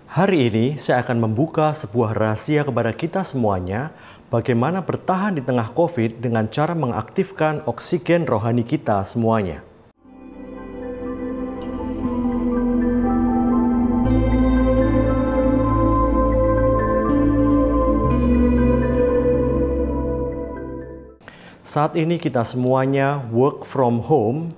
Hari ini saya akan membuka sebuah rahasia kepada kita semuanya, bagaimana bertahan di tengah COVID dengan cara mengaktifkan oksigen rohani kita semuanya. Saat ini kita semuanya work from home,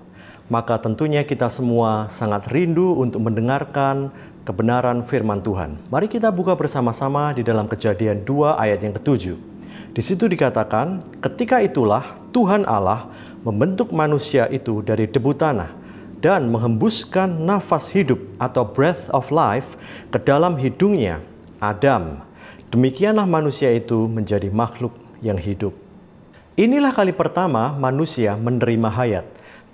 maka tentunya kita semua sangat rindu untuk mendengarkan kebenaran firman Tuhan. Mari kita buka bersama-sama di dalam Kejadian 2 ayat yang ke-7. Di situ dikatakan, ketika itulah Tuhan Allah membentuk manusia itu dari debu tanah dan menghembuskan nafas hidup atau breath of life ke dalam hidungnya, Adam. Demikianlah manusia itu menjadi makhluk yang hidup. Inilah kali pertama manusia menerima hayat.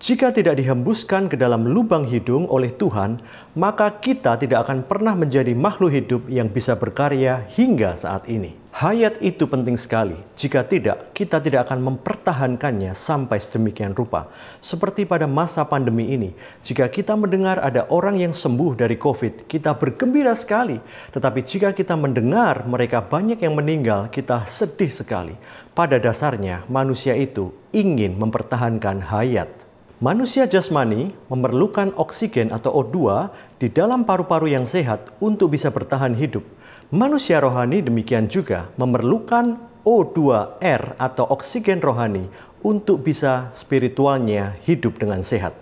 Jika tidak dihembuskan ke dalam lubang hidung oleh Tuhan, maka kita tidak akan pernah menjadi makhluk hidup yang bisa berkarya hingga saat ini. Hayat itu penting sekali. Jika tidak, kita tidak akan mempertahankannya sampai sedemikian rupa. Seperti pada masa pandemi ini, jika kita mendengar ada orang yang sembuh dari COVID, kita bergembira sekali. Tetapi jika kita mendengar mereka banyak yang meninggal, kita sedih sekali. Pada dasarnya, manusia itu ingin mempertahankan hayat. Manusia jasmani memerlukan oksigen atau O2 di dalam paru-paru yang sehat untuk bisa bertahan hidup. Manusia rohani demikian juga memerlukan O2R atau oksigen rohani untuk bisa spiritualnya hidup dengan sehat.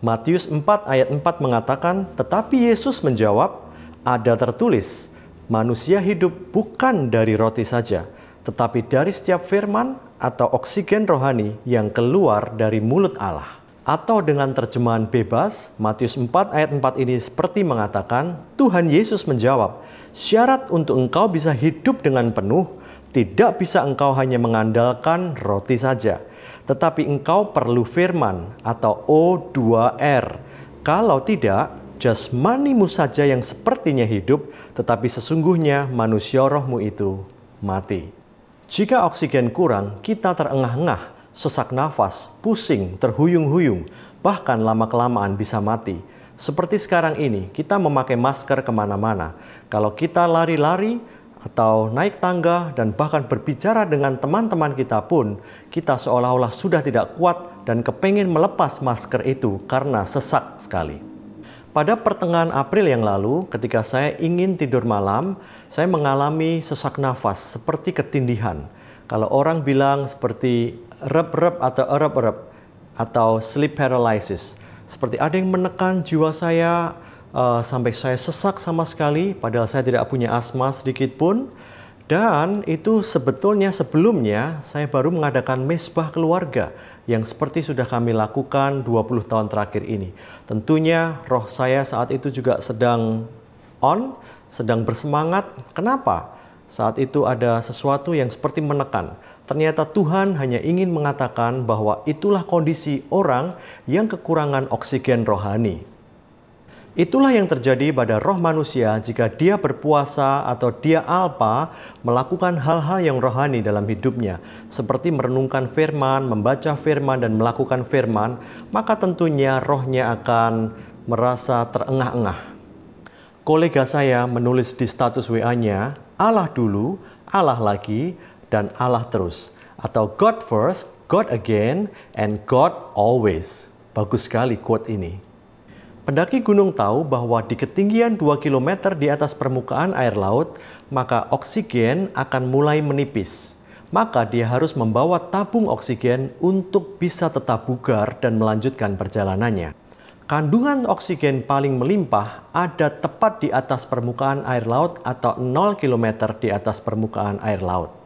Matius 4 ayat 4 mengatakan, tetapi Yesus menjawab, ada tertulis, manusia hidup bukan dari roti saja, tetapi dari setiap firman atau oksigen rohani yang keluar dari mulut Allah. Atau dengan terjemahan bebas, Matius 4 ayat 4 ini seperti mengatakan, Tuhan Yesus menjawab, syarat untuk engkau bisa hidup dengan penuh, tidak bisa engkau hanya mengandalkan roti saja, tetapi engkau perlu firman atau O2R. Kalau tidak, jasmanimu saja yang sepertinya hidup, tetapi sesungguhnya manusia rohmu itu mati. Jika oksigen kurang, kita terengah-engah, sesak nafas, pusing, terhuyung-huyung, bahkan lama-kelamaan bisa mati. Seperti sekarang ini, kita memakai masker kemana-mana. Kalau kita lari-lari atau naik tangga dan bahkan berbicara dengan teman-teman kita pun, kita seolah-olah sudah tidak kuat dan kepengen melepas masker itu karena sesak sekali. Pada pertengahan April yang lalu, ketika saya ingin tidur malam, saya mengalami sesak nafas seperti ketindihan. Kalau orang bilang seperti rep-rep atau erep-erep atau sleep paralysis. Seperti ada yang menekan jiwa saya sampai saya sesak sama sekali, padahal saya tidak punya asma sedikit pun. Dan itu sebetulnya sebelumnya saya baru mengadakan mesbah keluarga yang seperti sudah kami lakukan 20 tahun terakhir ini. Tentunya roh saya saat itu juga sedang sedang bersemangat. Kenapa? Saat itu ada sesuatu yang seperti menekan. Ternyata Tuhan hanya ingin mengatakan bahwa itulah kondisi orang yang kekurangan oksigen rohani. Itulah yang terjadi pada roh manusia jika dia berpuasa atau dia alpa melakukan hal-hal yang rohani dalam hidupnya, seperti merenungkan firman, membaca firman, dan melakukan firman, maka tentunya rohnya akan merasa terengah-engah. Kolega saya menulis di status WA-nya, Allah dulu, Allah lagi, dan Allah terus. Atau God first, God again, and God always. Bagus sekali quote ini. Pendaki gunung tahu bahwa di ketinggian 2 km di atas permukaan air laut, maka oksigen akan mulai menipis. Maka dia harus membawa tabung oksigen untuk bisa tetap bugar dan melanjutkan perjalanannya. Kandungan oksigen paling melimpah ada tepat di atas permukaan air laut atau 0 km di atas permukaan air laut.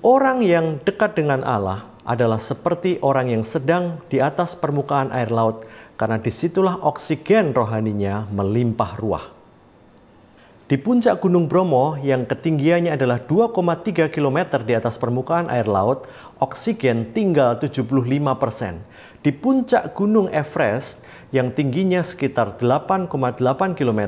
Orang yang dekat dengan Allah adalah seperti orang yang sedang di atas permukaan air laut, karena disitulah oksigen rohaninya melimpah ruah. Di puncak Gunung Bromo yang ketinggiannya adalah 2,3 km di atas permukaan air laut, oksigen tinggal 75%. Di puncak Gunung Everest yang tingginya sekitar 8,8 km,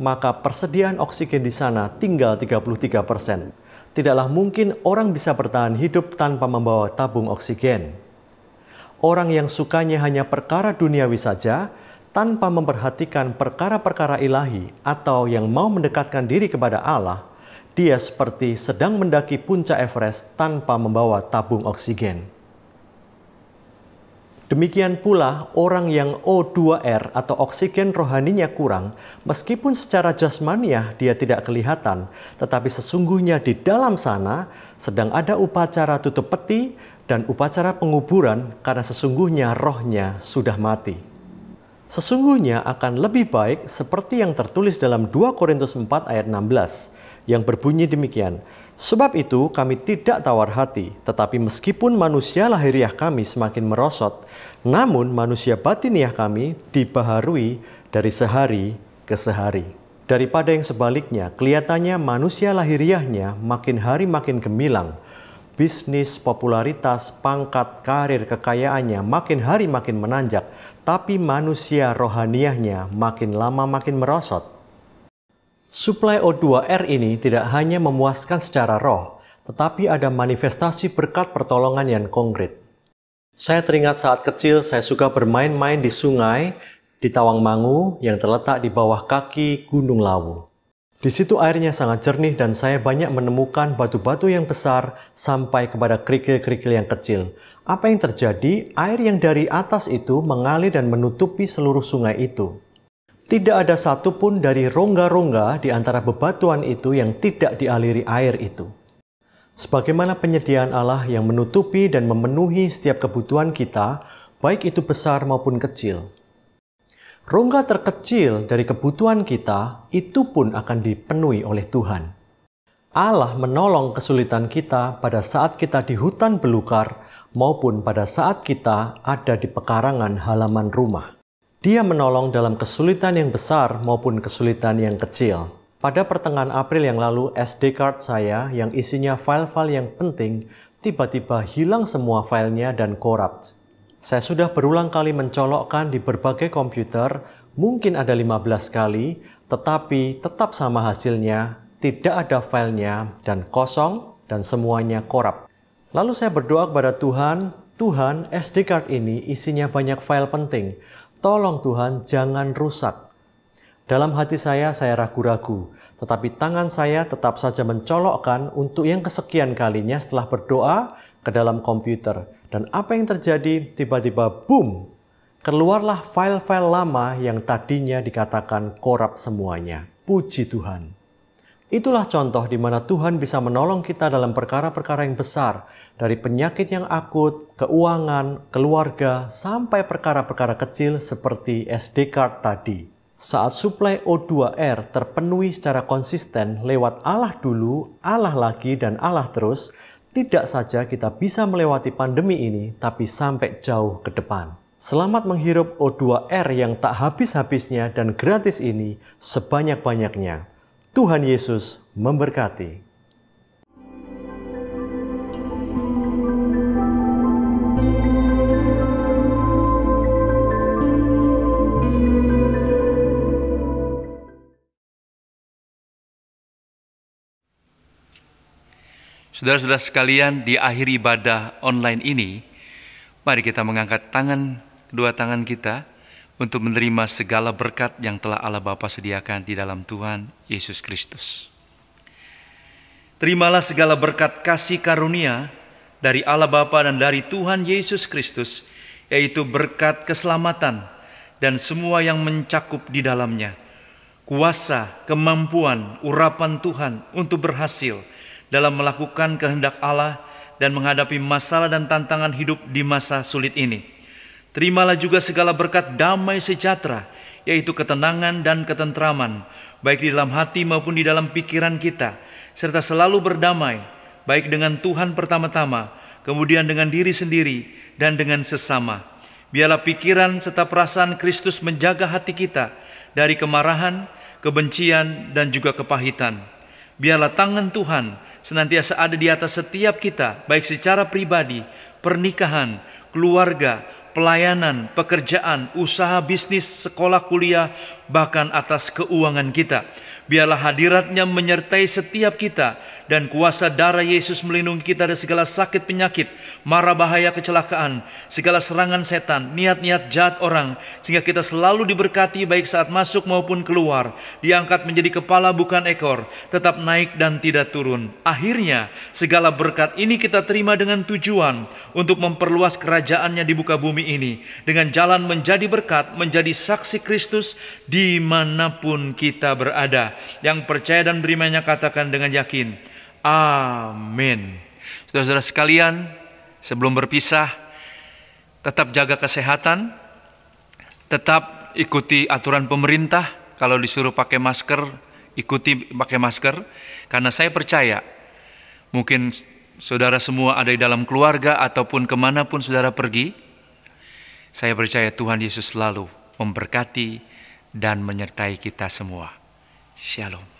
maka persediaan oksigen di sana tinggal 33%. Tidaklah mungkin orang bisa bertahan hidup tanpa membawa tabung oksigen. Orang yang sukanya hanya perkara duniawi saja, tanpa memperhatikan perkara-perkara ilahi atau yang mau mendekatkan diri kepada Allah, dia seperti sedang mendaki puncak Everest tanpa membawa tabung oksigen. Demikian pula orang yang O2R atau oksigen rohaninya kurang, meskipun secara jasmaniah dia tidak kelihatan, tetapi sesungguhnya di dalam sana sedang ada upacara tutup peti dan upacara penguburan karena sesungguhnya rohnya sudah mati. Sesungguhnya akan lebih baik seperti yang tertulis dalam 2 Korintus 4 ayat 16 yang berbunyi demikian, sebab itu kami tidak tawar hati, tetapi meskipun manusia lahiriah kami semakin merosot, namun manusia batiniah kami dibaharui dari sehari ke sehari. Daripada yang sebaliknya, kelihatannya manusia lahiriahnya makin hari makin gemilang, bisnis, popularitas, pangkat, karir, kekayaannya makin hari makin menanjak, tapi manusia rohaniahnya makin lama makin merosot. Suplai O2R ini tidak hanya memuaskan secara roh, tetapi ada manifestasi berkat pertolongan yang konkret. Saya teringat saat kecil saya suka bermain-main di sungai di Tawangmangu yang terletak di bawah kaki Gunung Lawu. Di situ airnya sangat jernih dan saya banyak menemukan batu-batu yang besar sampai kepada kerikil-kerikil yang kecil. Apa yang terjadi? Air yang dari atas itu mengalir dan menutupi seluruh sungai itu. Tidak ada satupun dari rongga-rongga di antara bebatuan itu yang tidak dialiri air itu. Sebagaimana penyediaan Allah yang menutupi dan memenuhi setiap kebutuhan kita, baik itu besar maupun kecil. Rongga terkecil dari kebutuhan kita, itu pun akan dipenuhi oleh Tuhan. Allah menolong kesulitan kita pada saat kita di hutan belukar, maupun pada saat kita ada di pekarangan halaman rumah. Dia menolong dalam kesulitan yang besar maupun kesulitan yang kecil. Pada pertengahan April yang lalu, SD card saya yang isinya file-file yang penting, tiba-tiba hilang semua filenya dan corrupt. Saya sudah berulang kali mencolokkan di berbagai komputer, mungkin ada 15 kali, tetapi tetap sama hasilnya, tidak ada filenya dan kosong dan semuanya corrupt. Lalu saya berdoa kepada Tuhan, Tuhan, SD card ini isinya banyak file penting. Tolong Tuhan, jangan rusak. Dalam hati saya ragu-ragu, tetapi tangan saya tetap saja mencolokkan untuk yang kesekian kalinya setelah berdoa ke dalam komputer. Dan apa yang terjadi? Tiba-tiba boom, keluarlah file-file lama yang tadinya dikatakan korup semuanya. Puji Tuhan. Itulah contoh di mana Tuhan bisa menolong kita dalam perkara-perkara yang besar, dari penyakit yang akut, keuangan, keluarga, sampai perkara-perkara kecil seperti SD card tadi. Saat suplai O2R terpenuhi secara konsisten lewat Allah dulu, Allah lagi, dan Allah terus, tidak saja kita bisa melewati pandemi ini, tapi sampai jauh ke depan. Selamat menghirup O2R yang tak habis-habisnya dan gratis ini sebanyak-banyaknya. Tuhan Yesus memberkati. Saudara-saudara sekalian, di akhir ibadah online ini, mari kita mengangkat kedua tangan kita untuk menerima segala berkat yang telah Allah Bapa sediakan di dalam Tuhan Yesus Kristus. Terimalah segala berkat kasih karunia dari Allah Bapa dan dari Tuhan Yesus Kristus, yaitu berkat keselamatan dan semua yang mencakup di dalamnya. Kuasa, kemampuan, urapan Tuhan untuk berhasil dalam melakukan kehendak Allah dan menghadapi masalah dan tantangan hidup di masa sulit ini. Terimalah juga segala berkat damai sejahtera, yaitu ketenangan dan ketentraman, baik di dalam hati maupun di dalam pikiran kita, serta selalu berdamai, baik dengan Tuhan pertama-tama, kemudian dengan diri sendiri, dan dengan sesama. Biarlah pikiran serta perasaan Kristus menjaga hati kita dari kemarahan, kebencian, dan juga kepahitan. Biarlah tangan Tuhan senantiasa ada di atas setiap kita, baik secara pribadi, pernikahan, keluarga, pelayanan, pekerjaan, usaha, bisnis, sekolah, kuliah, bahkan atas keuangan kita. Biarlah hadiratnya menyertai setiap kita dan kuasa darah Yesus melindungi kita dari segala sakit penyakit, mara bahaya kecelakaan, segala serangan setan, niat-niat jahat orang, sehingga kita selalu diberkati baik saat masuk maupun keluar, diangkat menjadi kepala bukan ekor, tetap naik dan tidak turun. Akhirnya segala berkat ini kita terima dengan tujuan untuk memperluas kerajaannya di muka bumi ini, dengan jalan menjadi berkat, menjadi saksi Kristus dimanapun kita berada. Yang percaya dan berimanya katakan dengan yakin, amin. Saudara-saudara sekalian, sebelum berpisah, tetap jaga kesehatan, tetap ikuti aturan pemerintah. Kalau disuruh pakai masker, ikuti pakai masker. Karena saya percaya, mungkin saudara semua ada di dalam keluarga ataupun kemanapun saudara pergi, saya percaya Tuhan Yesus selalu memberkati dan menyertai kita semua. Shalom.